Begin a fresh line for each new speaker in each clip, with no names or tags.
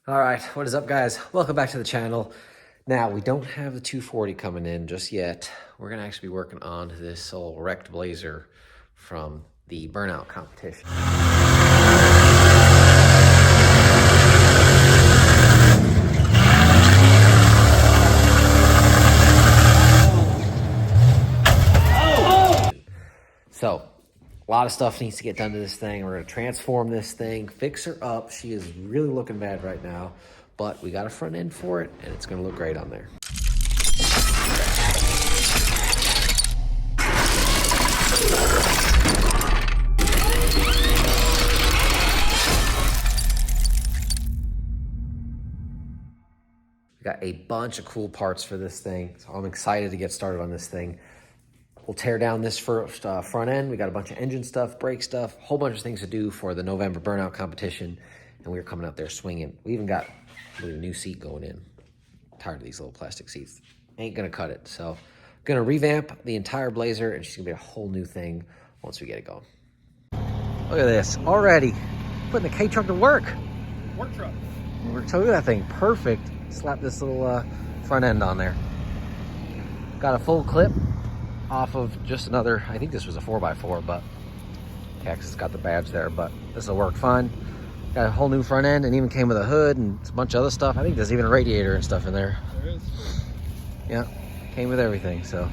All right, what is up, guys? Welcome back to the channel. Now, we don't have the 240 coming in just yet. We're gonna actually be working on this old wrecked Blazer from the Burnout competition. So, a lot of stuff needs to get done to this thing. We're gonna transform this thing, fix her up. She is really looking bad right now, but we got a front end for it, and it's gonna look great on there. We got a bunch of cool parts for this thing, so I'm excited to get started on this thing. We'll tear down this first front end. We got a bunch of engine stuff, brake stuff, a whole bunch of things to do for the November Burnout competition, and we're coming out there swinging. We even got a new seat going in. I'm tired of these little plastic seats. Ain't gonna cut it, so I'm gonna revamp the entire Blazer, and she's gonna be a whole new thing once we get it going. Look at this, already putting the K-truck to work.
Work truck.
Look at that thing, perfect. Slap this little front end on there. Got a full clip off of just another, I think this was a 4x4, but yeah, 'cause it's got the badge there, but this will work fine. Got a whole new front end, and even came with a hood and a bunch of other stuff. I think there's even a radiator and stuff in there.
There is.
Yeah, came with everything, so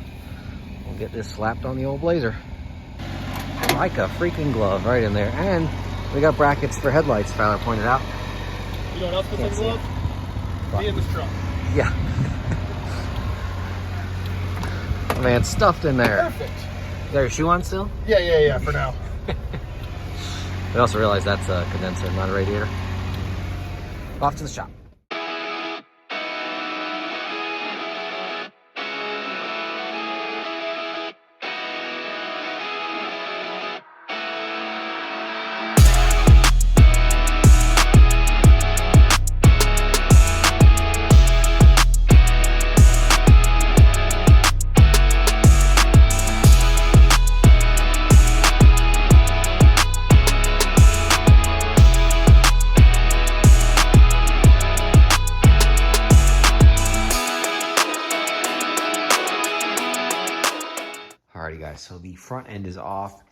we'll get this slapped on the old Blazer. Like a freaking glove right in there. And we got brackets for headlights, Fowler pointed out.
You know what else fits in glove? Me in this truck.
Yeah. Man, stuffed in there.
Perfect.
You got your shoe on still?
Yeah, for now.
We also realized that's a condenser, not a radiator. Off to the shop. Alrighty, guys, so the front end is off.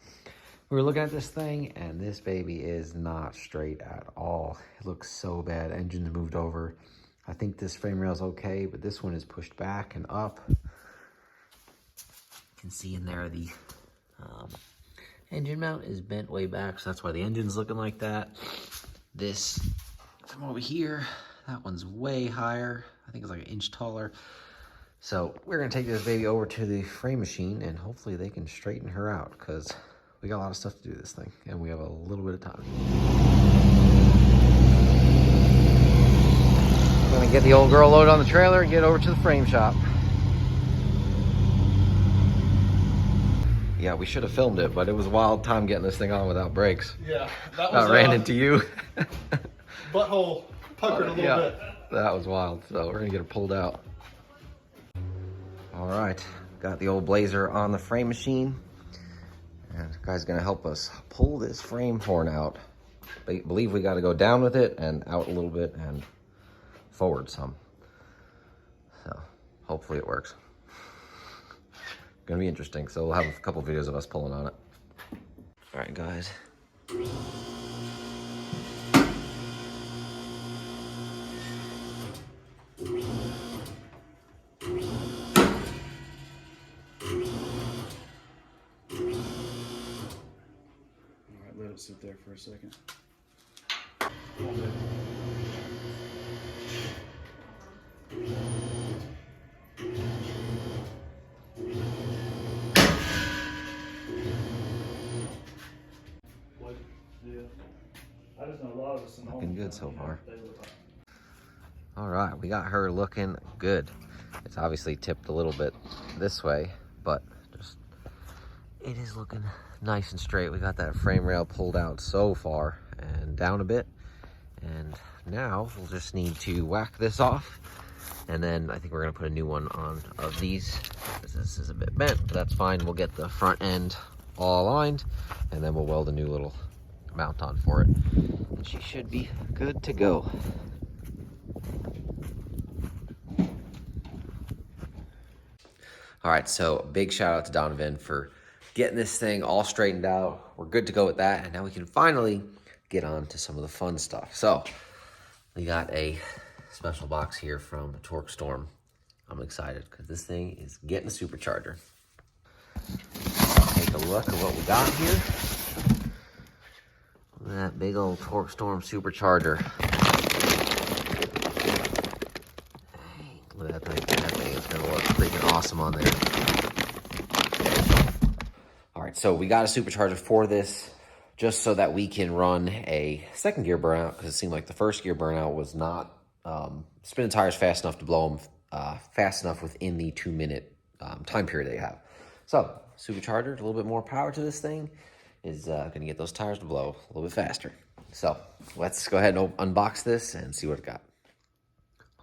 We were looking at this thing, and this baby is not straight at all. It looks so bad. Engine's moved over. I think this frame rail is okay, but this one is pushed back and up. You can see in there the engine mount is bent way back, so that's why the engine's looking like that. This from over here, that one's way higher. I think it's like an inch taller. So we're gonna take this baby over to the frame machine, and hopefully they can straighten her out, because we got a lot of stuff to do this thing, and we have a little bit of time. I'm gonna get the old girl loaded on the trailer and get over to the frame shop. Yeah, we should have filmed it, but it was a wild time getting this thing on without brakes.
Yeah, that was
ran into you.
Butthole puckered a little bit.
That was wild, so we're gonna get her pulled out. All right, got the old Blazer on the frame machine, and the guy's gonna help us pull this frame horn out. I believe we gotta go down with it and out a little bit and forward some. So hopefully it works. Gonna be interesting, so we'll have a couple videos of us pulling on it. All right, guys.
Let it sit there for a second.
Looking good so far. All right, we got her looking good. It's obviously tipped a little bit this way, but just it is looking nice and straight. We got that frame rail pulled out so far and down a bit, and now we'll just need to whack this off, and then I think we're gonna put a new one on of these, because this is a bit bent, but that's fine. We'll get the front end all aligned, and then we'll weld a new little mount on for it, and she should be good to go. All right, so big shout out to Donovan for getting this thing all straightened out. We're good to go with that, and now we can finally get on to some of the fun stuff. So we got a special box here from torqstorm. I'm excited because this thing is getting a supercharger. Take a look at what we got here. Look at that big old torqstorm supercharger. Dang, look at that thing. That thing is gonna look freaking awesome on there. All right, so we got a supercharger for this just so that we can run a second gear burnout, because it seemed like the first gear burnout was not spinning tires fast enough to blow them fast enough within the 2-minute time period they have. So supercharger, a little bit more power to this thing, is gonna get those tires to blow a little bit faster. So let's go ahead and unbox this and see what it got.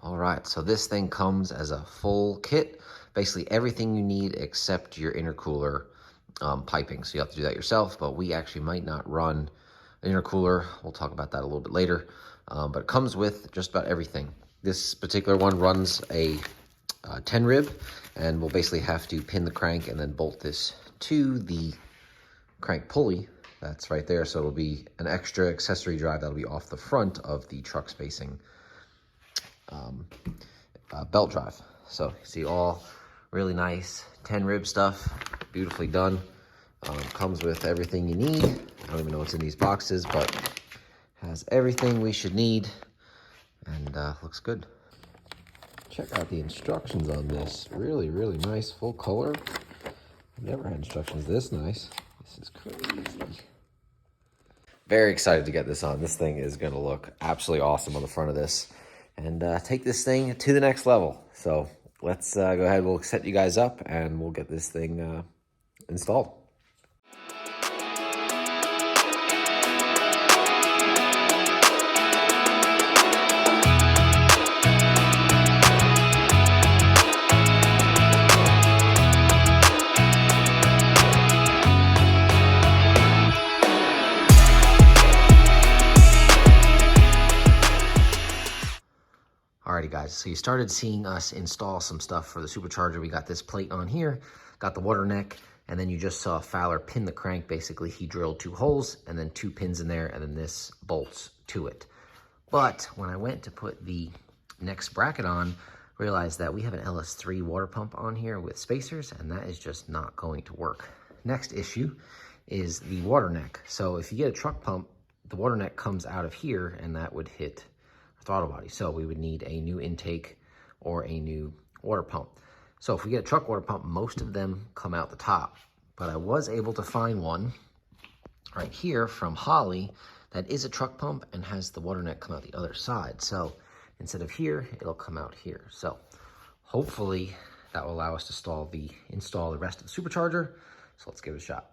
All right, so this thing comes as a full kit, basically everything you need except your intercooler piping. So you have to do that yourself, but we actually might not run an intercooler. We'll talk about that a little bit later, but it comes with just about everything. This particular one runs a 10 rib, and we'll basically have to pin the crank and then bolt this to the crank pulley that's right there. So it'll be an extra accessory drive that'll be off the front of the truck spacing belt drive. So you see all really nice 10 rib stuff, beautifully done. Comes with everything you need. I don't even know what's in these boxes, but has everything we should need, and looks good. Check out the instructions on this. Really, really nice, full color. I've never had instructions this nice. This is crazy. Very excited to get this on. This thing is gonna look absolutely awesome on the front of this, and take this thing to the next level. So let's go ahead, we'll set you guys up, and we'll get this thing installed. Alrighty guys, so you started seeing us install some stuff for the supercharger. We got this plate on here, got the water neck, and then you just saw Fowler pin the crank. Basically, he drilled 2 holes and then 2 pins in there, and then this bolts to it. But when I went to put the next bracket on, realized that we have an LS3 water pump on here with spacers, and that is just not going to work. Next issue is the water neck. So if you get a truck pump, the water neck comes out of here, and that would hit throttle body. So we would need a new intake or a new water pump. So if we get a truck water pump, most of them come out the top, but I was able to find one right here from Holly that is a truck pump and has the water neck come out the other side. So instead of here, it'll come out here. So hopefully that will allow us to install the rest of the supercharger. So let's give it a shot.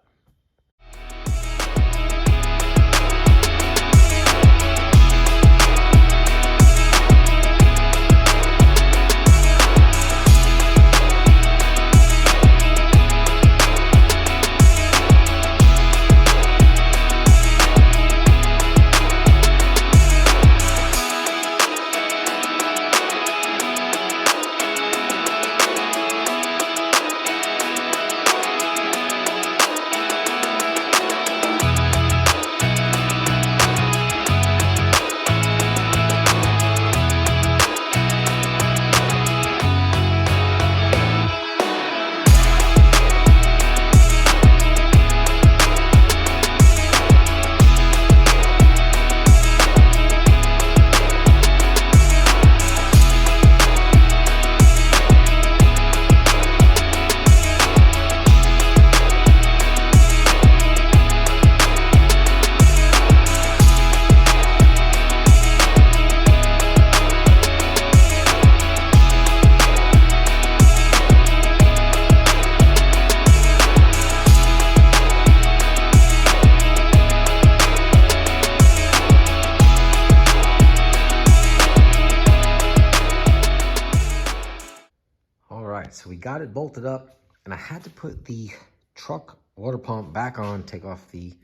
So we got it bolted up, and I had to put the truck water pump back on, take off the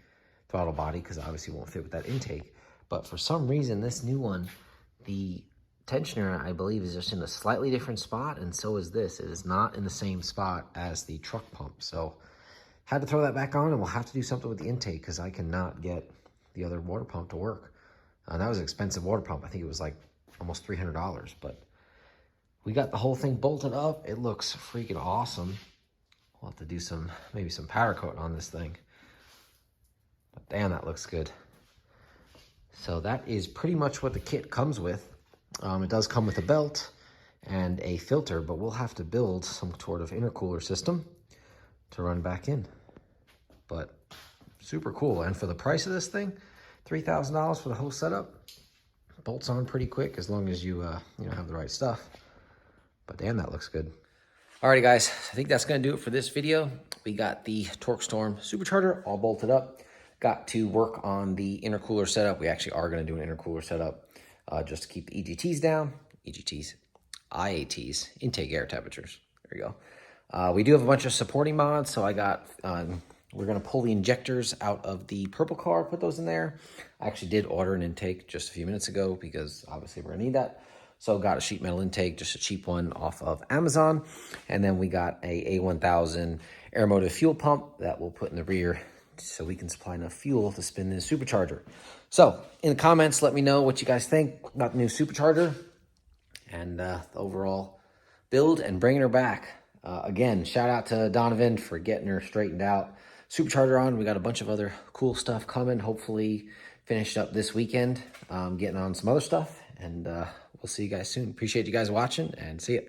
throttle body because obviously it won't fit with that intake. But for some reason, this new one, the tensioner, I believe, is just in a slightly different spot, and so is this. It is not in the same spot as the truck pump. So had to throw that back on, and we'll have to do something with the intake because I cannot get the other water pump to work. That was an expensive water pump. I think it was like almost $300, but we got the whole thing bolted up. It looks freaking awesome. We'll have to do maybe some powder coat on this thing. But damn, that looks good. So that is pretty much what the kit comes with. It does come with a belt and a filter, but we'll have to build some sort of intercooler system to run back in. But super cool. And for the price of this thing, $3,000 for the whole setup. Bolts on pretty quick as long as you have the right stuff. But damn, that looks good. Alrighty guys, I think that's gonna do it for this video. We got the torqstorm supercharger all bolted up. Got to work on the intercooler setup. We actually are gonna do an intercooler setup just to keep the EGTs down. IATs, intake air temperatures. There you go. We do have a bunch of supporting mods, so I got, we're gonna pull the injectors out of the purple car, put those in there. I actually did order an intake just a few minutes ago because obviously we're gonna need that. So got a sheet metal intake, just a cheap one off of Amazon. And then we got a A1000 air motive fuel pump that we'll put in the rear so we can supply enough fuel to spin this supercharger. So in the comments, let me know what you guys think about the new supercharger and the overall build and bringing her back. Again, shout out to Donovan for getting her straightened out. Supercharger on, we got a bunch of other cool stuff coming. Hopefully finished up this weekend, getting on some other stuff. And we'll see you guys soon. Appreciate you guys watching and see ya.